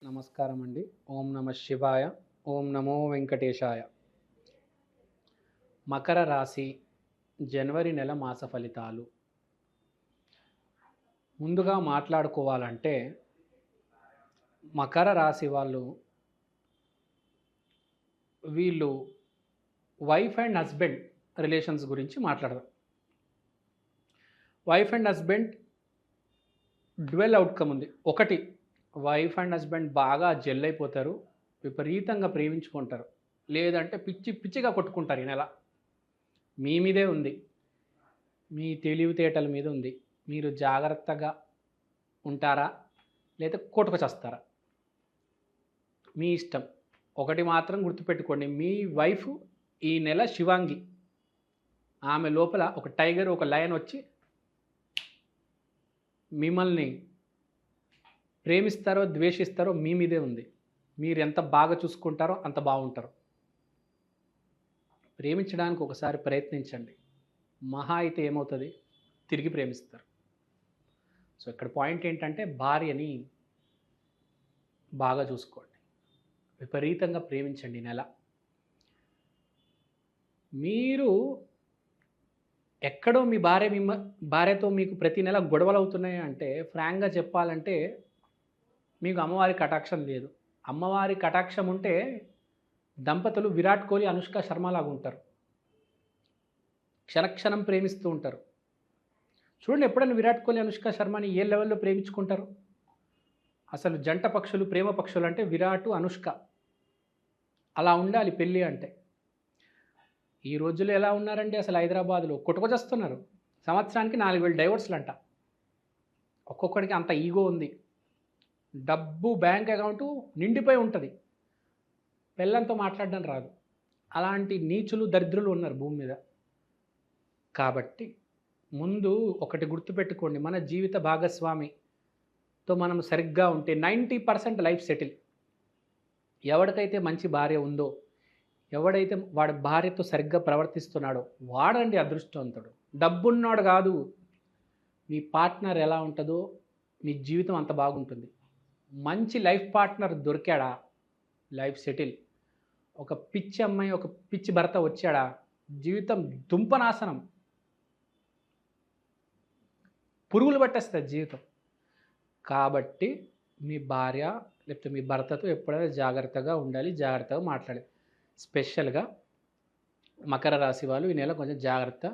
నమస్కారం అండి. ఓం నమ శివాయ. ఓం నమో వెంకటేశాయ. మకర రాశి జనవరి నెల మాస ఫలితాలు. ముందుగా మాట్లాడుకోవాలంటే మకర రాశి వీళ్ళు వైఫ్ అండ్ హస్బెండ్ రిలేషన్స్ గురించి మాట్లాడదాం. Wife and husband dwell outcome ఉంది. ఒకటి, వైఫ్ అండ్ హస్బెండ్ బాగా జెల్ అయిపోతారు, విపరీతంగా ప్రేమించుకుంటారు, లేదంటే పిచ్చి పిచ్చిగా కొట్టుకుంటారు. ఈ నెల మీ మీదే ఉంది, మీ తెలివితేటల మీద ఉంది. మీరు జాగ్రత్తగా ఉంటారా లేదా కొట్టుకు చేస్తారా మీ ఇష్టం. ఒకటి మాత్రం గుర్తుపెట్టుకోండి, మీ వైఫ్ ఈ నెల శివాంగి. ఆమె లోపల ఒక టైగర్, ఒక లయన్ వచ్చి మిమ్మల్ని ప్రేమిస్తారో ద్వేషిస్తారో మీ మీదే ఉంది. మీరు ఎంత బాగా చూసుకుంటారో అంత బాగుంటారు. ప్రేమించడానికి ఒకసారి ప్రయత్నించండి. మహా అయితే ఏమవుతుంది, తిరిగి ప్రేమిస్తారు. సో ఇక్కడ పాయింట్ ఏంటంటే భార్యని బాగా చూసుకోండి, విపరీతంగా ప్రేమించండి. ఈ నెల మీరు ఎక్కడో మీ భార్యతో మీకు ప్రతి నెల గొడవలు అవుతున్నాయి అంటే, ఫ్రాంక్గా చెప్పాలంటే మీకు అమ్మవారి కటాక్షం లేదు. అమ్మవారి కటాక్షం ఉంటే దంపతులు విరాట్ కోహ్లీ, అనుష్క శర్మ లాగా ఉంటారు. క్షణక్షణం ప్రేమిస్తూ ఉంటారు. చూడండి, ఎప్పుడైనా విరాట్ కోహ్లీ, అనుష్క శర్మని ఏ లెవెల్లో ప్రేమించుకుంటారు? అసలు జంట పక్షులు, ప్రేమ పక్షులు అంటే విరాట్, అనుష్క. అలా ఉండాలి పెళ్ళి అంటే. ఈ రోజుల్లో ఎలా ఉన్నారండి, అసలు హైదరాబాద్లో కొట్టుకొచ్చేస్తున్నారు. సంవత్సరానికి 4,000 డైవర్స్లు అంట. ఒక్కొక్కడికి అంత ఈగో ఉంది. డబ్బు బ్యాంక్ అకౌంటు నిండిపోయి ఉంటుంది, పెళ్ళంతో మాట్లాడడం రాదు. అలాంటి నీచులు, దరిద్రులు ఉన్నారు భూమి మీద. కాబట్టి ముందు ఒకటి గుర్తుపెట్టుకోండి, మన జీవిత భాగస్వామితో మనం సరిగ్గా ఉంటే 90% లైఫ్ సెటిల్. ఎవరికైతే మంచి భార్య ఉందో, ఎవడైతే వాడి భార్యతో సరిగ్గా ప్రవర్తిస్తున్నాడో వాడండి అదృష్టవంతుడు. డబ్బున్నాడు కాదు, మీ పార్ట్నర్ ఎలా ఉంటుందో మీ జీవితం అంత బాగుంటుంది. మంచి లైఫ్ పార్ట్నర్ దొరికాడా, లైఫ్ సెటిల్. ఒక పిచ్చి అమ్మాయి, ఒక పిచ్చి భర్త వచ్చాడా, జీవితం దుంపనాశనం, పురుగులు పట్టేస్తుంది జీవితం. కాబట్టి మీ భార్య లేకపోతే మీ భర్తతో ఎప్పుడైనా జాగ్రత్తగా ఉండాలి, జాగ్రత్తగా మాట్లాడాలి. స్పెషల్గా మకర రాశి వాళ్ళు ఈ నెల కొంచెం జాగ్రత్త.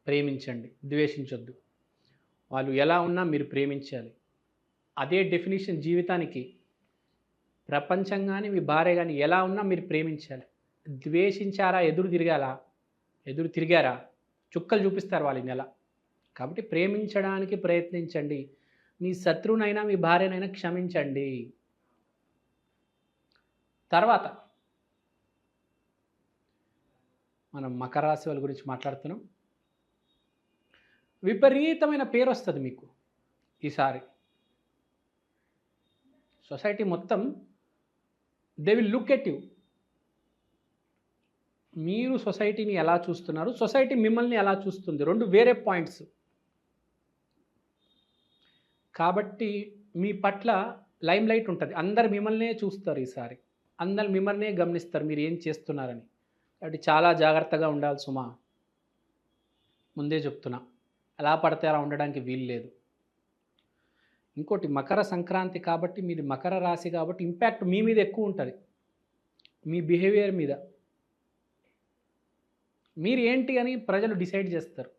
ప్రేమించండి, ద్వేషించొద్దు. వాళ్ళు ఎలా ఉన్నా మీరు ప్రేమించాలి. అదే డెఫినేషన్ జీవితానికి. ప్రపంచం కానీ మీ భార్య కానీ ఎలా ఉన్నా మీరు ప్రేమించాలి. ద్వేషించారా, ఎదురు తిరిగారా చుక్కలు చూపిస్తారు వాళ్ళు ఈ నెల. కాబట్టి ప్రేమించడానికి ప్రయత్నించండి. మీ శత్రువునైనా మీ భార్యనైనా క్షమించండి. తర్వాత మనం మకర రాశి వాళ్ళ గురించి మాట్లాడుతున్నాం. విపరీతమైన పేరు వస్తుంది మీకు ఈసారి. సొసైటీ మొత్తం they will look at you. మీరు సొసైటీని ఎలా చూస్తున్నారు, సొసైటీ మిమ్మల్ని ఎలా చూస్తుంది, రెండు వేరే పాయింట్స్. కాబట్టి మీ పట్ల లైమ్ లైట్ ఉంటుంది. అందరు మిమ్మల్నే చూస్తారు ఈసారి, అందరు మిమ్మల్నే గమనిస్తారు మీరు ఏం చేస్తున్నారని. కాబట్టి చాలా జాగ్రత్తగా ఉండాలి సుమా. ముందే చెప్తున్నా, ఎలా పడితే అలా ఉండడానికి వీలు లేదు. ఇంకోటి, మకర సంక్రాంతి కాబట్టి, మీది మకర రాశి కాబట్టి ఇంపాక్ట్ మీ మీద ఎక్కువ ఉంటుంది, మీ బిహేవియర్ మీద. మీరు ఏంటి అని ప్రజలు డిసైడ్ చేస్తారు.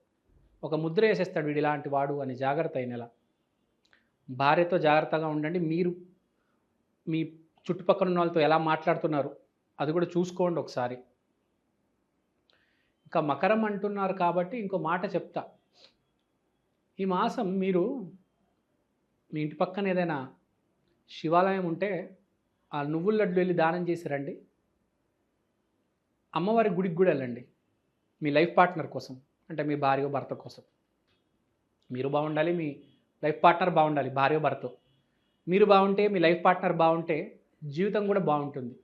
ఒక ముద్ర వేసేస్తాడు, వీడు ఇలాంటి వాడు అని. జాగ్రత్త ఈ నెల. భార్యతో జాగ్రత్తగా ఉండండి. మీరు మీ చుట్టుపక్కల ఉన్న వాళ్ళతో ఎలా మాట్లాడుతున్నారు అది కూడా చూసుకోండి ఒకసారి. ఇంకా మకరం అంటున్నారు కాబట్టి ఇంకో మాట చెప్తా. ఈ మాసం మీరు మీ ఇంటి పక్కన ఏదైనా శివాలయం ఉంటే ఆ నువ్వుల లడ్డు వెళ్ళి దానం చేసి రండి. అమ్మవారి గుడికి కూడా వెళ్ళండి, మీ లైఫ్ పార్ట్నర్ కోసం. అంటే మీ భార్య భర్త కోసం. మీరు బాగుండాలి, మీ లైఫ్ పార్ట్నర్ బాగుండాలి. భార్య భర్త మీరు బాగుంటే, మీ లైఫ్ పార్ట్నర్ బాగుంటే జీవితం కూడా బాగుంటుంది.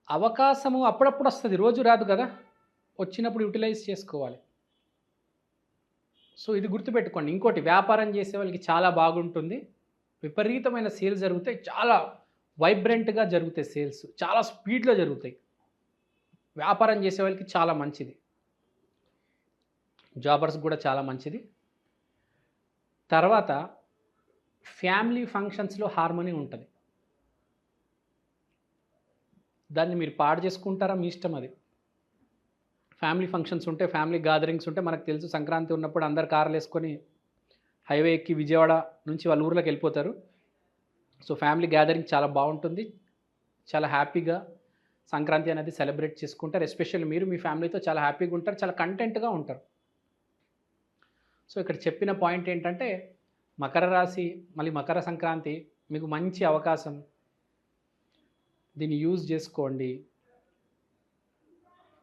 అవకాశము అప్పుడప్పుడు వస్తుంది, రోజు రాదు కదా. వచ్చినప్పుడు యూటిలైజ్ చేసుకోవాలి. సో ఇది గుర్తుపెట్టుకోండి. ఇంకోటి, వ్యాపారం చేసే వాళ్ళకి చాలా బాగుంటుంది. విపరీతమైన సేల్స్ జరుగుతాయి. చాలా వైబ్రెంట్‌గా జరుగుతాయి సేల్స్. చాలా స్పీడ్‌లో జరుగుతాయి. వ్యాపారం చేసే వాళ్ళకి చాలా మంచిది. జాబర్స్ కూడా చాలా మంచిది. తర్వాత ఫ్యామిలీ ఫంక్షన్స్‌లో హార్మనీ ఉంటది. దాన్ని మీరు పాడు చేసుకుంటారా మీ ఇష్టం అది. ఫ్యామిలీ ఫంక్షన్స్ ఉంటే, ఫ్యామిలీ గ్యాదరింగ్స్ ఉంటే మనకు తెలుసు సంక్రాంతి ఉన్నప్పుడు అందరు కార్‌లేసుకొని హైవే ఎక్కి విజయవాడ నుంచి వాళ్ళ ఊర్లోకి వెళ్ళిపోతారు. సో, ఫ్యామిలీ గ్యాదరింగ్ చాలా బావుంటుంది. చాలా హ్యాపీగా సంక్రాంతి అనేది సెలబ్రేట్ చేసుకుంటారు. ఎస్పెషల్లీ మీరు మీ ఫ్యామిలీతో చాలా హ్యాపీగా ఉంటారు. చాలా కంటెంట్‌గా ఉంటారు. సో, ఇక్కడ చెప్పిన పాయింట్ ఏంటంటే మకర రాశి, మళ్ళీ మకర సంక్రాంతి మీకు మంచి అవకాశం. దీన్ని యూజ్ చేసుకోండి.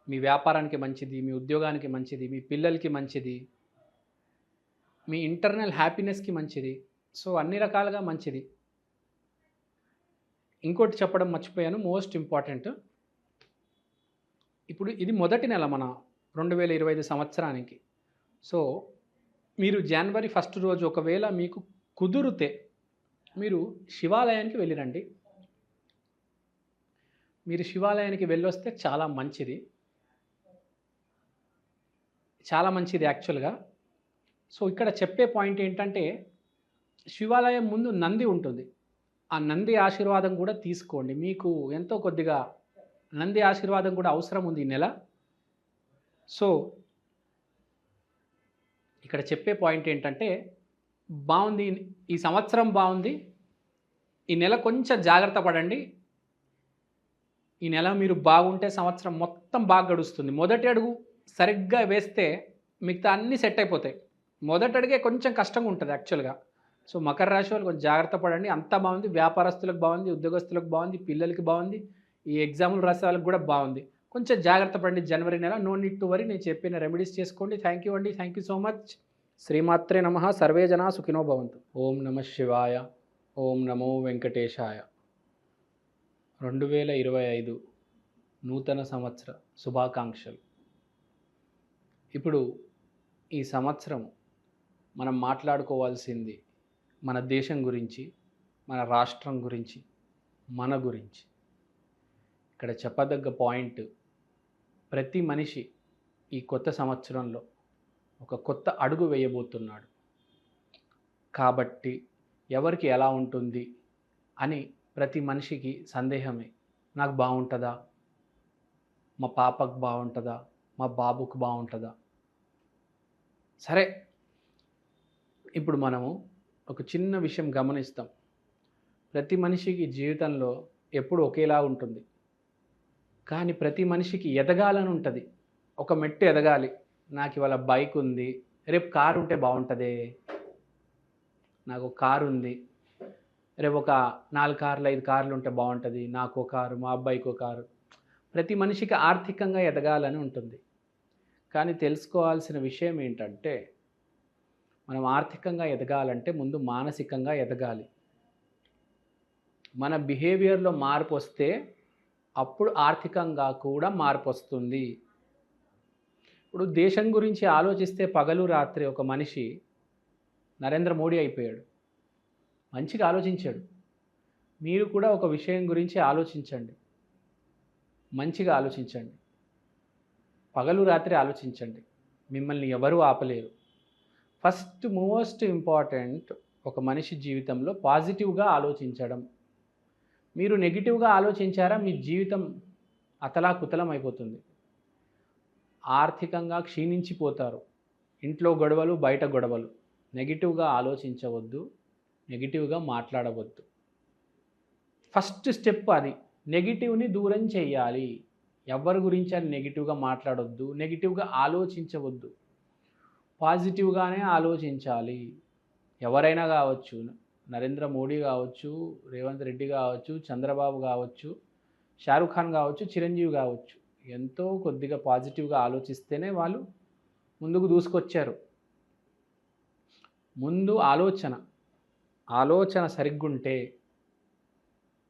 మీ వ్యాపారానికి మంచిది, మీ ఉద్యోగానికి మంచిది, మీ పిల్లలకి మంచిది, మీ ఇంటర్నల్ హ్యాపీనెస్‌కి మంచిది. సో, అన్ని రకాలుగా మంచిది. ఇంకోటి చెప్పడం మర్చిపోయాను, మోస్ట్ ఇంపార్టెంట్. ఇప్పుడు ఇది మొదటి నెల మన 2025 సంవత్సరానికి. సో, మీరు జనవరి 1 రోజు ఒకవేళ మీకు కుదిరితే మీరు శివాలయానికి వెళ్ళిరండి. మీరు శివాలయానికి వెళ్ళొస్తే చాలా మంచిది. చాలా మంచిది యాక్చువల్‌గా. సో, ఇక్కడ చెప్పే పాయింట్ ఏంటంటే శివాలయం ముందు నంది ఉంటుంది. ఆ నంది ఆశీర్వాదం కూడా తీసుకోండి. మీకు ఎంతో కొద్దిగా నంది ఆశీర్వాదం కూడా అవసరం ఉంది ఈ నెల. సో, ఇక్కడ చెప్పే పాయింట్ ఏంటంటే బావుంది. ఈ సంవత్సరం బావుంది. ఈ నెల కొంచెం జాగ్రత్త పడండి. ఈ నెల మీరు బాగుంటే సంవత్సరం మొత్తం బాగా గడుస్తుంది. మొదటి అడుగు సరిగ్గా వేస్తే మిగతా అన్నీ సెట్ అయిపోతాయి. మొదటి అడుగే కొంచెం కష్టంగా ఉంటుంది యాక్చువల్‌గా. సో, మకర రాశి వాళ్ళు కొంచెం జాగ్రత్త పడండి. అంతా బాగుంది. వ్యాపారస్తులకు బాగుంది, ఉద్యోగస్తులకు బాగుంది, పిల్లలకి బాగుంది, ఈ ఎగ్జామ్‌లు రాసే వాళ్ళకి కూడా బాగుంది. కొంచెం జాగ్రత్త పడండి జనవరి నెల. No need to worry. నేను చెప్పిన రెమెడీస్ చేసుకోండి. థ్యాంక్ యూ అండి. Thank you so much. శ్రీమాత్రే నమః. సర్వే జనా సుఖినో భవంతు. ఓం నమః శివాయ. ఓం నమో వెంకటేశాయ. 2025 నూతన సంవత్సర శుభాకాంక్షలు. ఇప్పుడు ఈ సంవత్సరం మనం మాట్లాడుకోవాల్సింది మన దేశం గురించి, మన రాష్ట్రం గురించి, మన గురించి. ఇక్కడ చెప్పదగ్గ పాయింట్, ప్రతి మనిషి ఈ కొత్త సంవత్సరంలో ఒక కొత్త అడుగు వేయబోతున్నాడు. కాబట్టి ఎవరికి ఎలా ఉంటుంది అని ప్రతి మనిషికి సందేహమే. నాకు బాగుంటుందా, మా పాపకు బాగుంటుందా, మా బాబుకు బాగుంటుందా? సరే, ఇప్పుడు మనము ఒక చిన్న విషయం గమనిస్తాం. ప్రతి మనిషికి జీవితంలో ఎప్పుడు ఒకేలా ఉంటుంది. కానీ ప్రతి మనిషికి ఎదగాలని ఉంటుంది. ఒక మెట్టు ఎదగాలి. నాకు ఇవాళ బైక్ ఉంది, రేపు కారు ఉంటే బాగుంటుందే. నాకు కారు ఉంది, రేపు ఒక 4 కార్లు 5 కార్లు ఉంటే బాగుంటుంది. నాకు ఒక కారు, మా అబ్బాయికి ఒక కారు. ప్రతి మనిషికి ఆర్థికంగా ఎదగాలని ఉంటుంది. కానీ తెలుసుకోవాల్సిన విషయం ఏంటంటే మనం ఆర్థికంగా ఎదగాలంటే ముందు మానసికంగా ఎదగాలి. మన బిహేవియర్లో మార్పు వస్తే అప్పుడు ఆర్థికంగా కూడా మార్పు వస్తుంది. ఇప్పుడు దేశం గురించి ఆలోచిస్తే పగలు రాత్రి ఒక మనిషి నరేంద్ర మోడీ అయిపోయాడు. మంచిగా ఆలోచించాడు. మీరు కూడా ఒక విషయం గురించి ఆలోచించండి. మంచిగా ఆలోచించండి. పగలు రాత్రి ఆలోచించండి. మిమ్మల్ని ఎవరూ ఆపలేరు. ఫస్ట్ మోస్ట్ ఇంపార్టెంట్ ఒక మనిషి జీవితంలో పాజిటివ్గా ఆలోచించడం. మీరు నెగిటివ్గా ఆలోచించారా మీ జీవితం అతలాకుతలం అయిపోతుంది. ఆర్థికంగా క్షీణించిపోతారు. ఇంట్లో గొడవలు, బయట గొడవలు. నెగిటివ్గా ఆలోచించవద్దు, నెగిటివ్గా మాట్లాడవద్దు. ఫస్ట్ స్టెప్ అది. నెగిటివ్ని దూరం చేయాలి. ఎవరి గురించి అని నెగిటివ్గా మాట్లాడొద్దు, నెగిటివ్గా ఆలోచించవద్దు. పాజిటివ్గానే ఆలోచించాలి. ఎవరైనా కావచ్చు, నరేంద్ర మోడీ కావచ్చు, రేవంత్ రెడ్డి కావచ్చు, చంద్రబాబు కావచ్చు, షారుఖ్ ఖాన్ కావచ్చు, చిరంజీవి కావచ్చు. ఎంతో కొద్దిగా పాజిటివ్గా ఆలోచిస్తేనే వాళ్ళు ముందుకు దూసుకొచ్చారు. ముందు ఆలోచన సరిగ్గుంటే